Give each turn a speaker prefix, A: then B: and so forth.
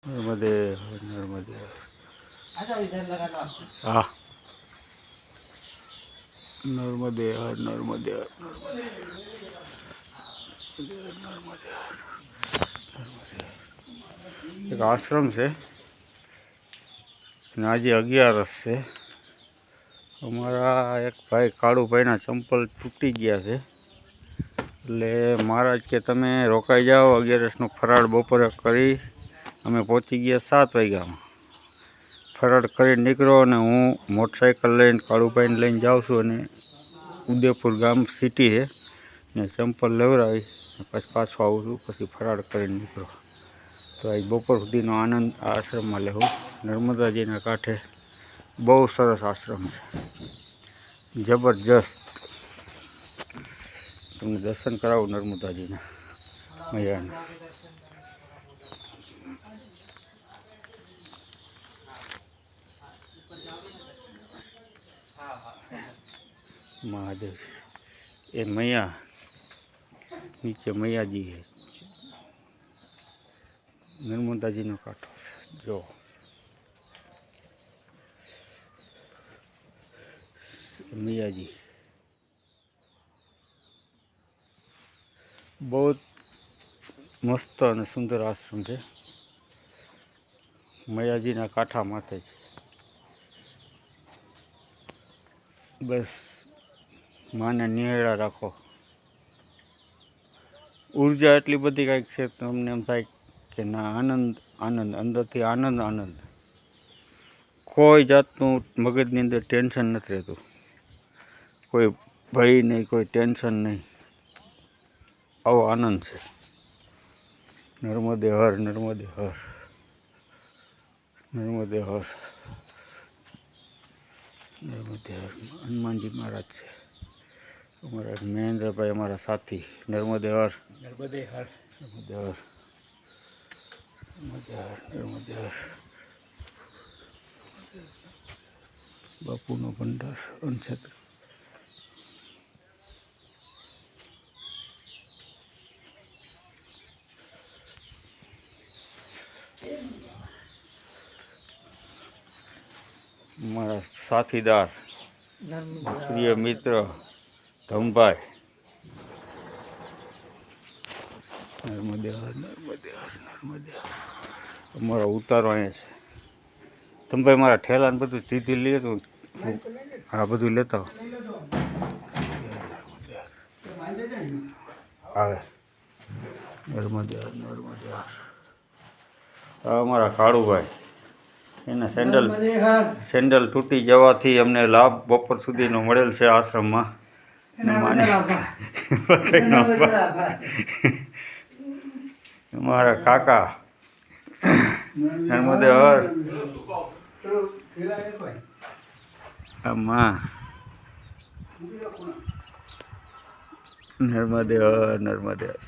A: નર્મદે નર્મદે હા નર્મદે નર્મદે નર્મદે એક આશ્રમ છે ને આજે 11 છે. અમારા એક ભાઈ કાળુભાઈના ચંપલ તૂટી ગયા છે એટલે મહારાજ કે તમે રોકાઈ જાઓ 11નો ફરાળ બપોરે કરી અમે પહોંચી ગયા 7 વાગ્યામાં. ફરાળ કરીને નીકળો અને હું મોટરસાઇકલ લઈને કાળુભાઈને લઈને જાઉં છું અને ઉદયપુર ગામ સિટી છે ને ચંપલ લેવડાવી પછી પાછો આવું છું. પછી ફરાળ કરીને નીકળો તો આજ બપોર સુધીનો આનંદ આ આશ્રમમાં લેવું. નર્મદાજીના કાંઠે બહુ સરસ આશ્રમ છે, જબરજસ્ત. તમને દર્શન કરાવું નર્મદાજીના મૈયાના. મહાદેવ એ મૈયા નીચે મૈયાજી છે. નર્મદાજીનો કાંઠો છે જો મૈયાજી. બહુ મસ્ત અને સુંદર આશ્રમ છે. મૈયાજીના કાંઠા માથે છે. બસ માને નિહાળ્યા રાખો. ઉર્જા એટલી બધી કાંઈક છે તમને એમ થાય કે ના આનંદ આનંદ અંદરથી આનંદ આનંદ. કોઈ જાતનું મગજની અંદર ટેન્શન નથી રહેતું, કોઈ ભય નહીં, કોઈ ટેન્શન નહીં. આવો આનંદ છે. નર્મદે હર નર્મદે હર નર્મદે હર નર્મદે હર. હનુમાનજી મહારાજ છે અમારા મહેન્દ્રભાઈ, અમારા સાથી. નર્મદે હર નર્મદે હર નર્મદે હર નર્મદે હર નર્મદે હર. બાપુનો ભંડાર અનક્ષેત્ર. મારા સાથીદાર પ્રિય મિત્ર ધમભાઈ. નર્મદે હર નર્મદે હર નર્મદે હર. અમારો ઉતારો અહીંયા છે. ધમભાઈ મારા ઠેલા ને બધું દીધી લઈએ તો હા બધું લેતા આવે. નર્મદે હર નર્મદે હર. અમારા કાળુભાઈ, એના સેન્ડલ તૂટી જવાથી અમને લાભ બપોર સુધીનો મળેલ છે આશ્રમમાં. મારા કાકા નર્મદે હર. આમાં નર્મદે હર નર્મદે હર.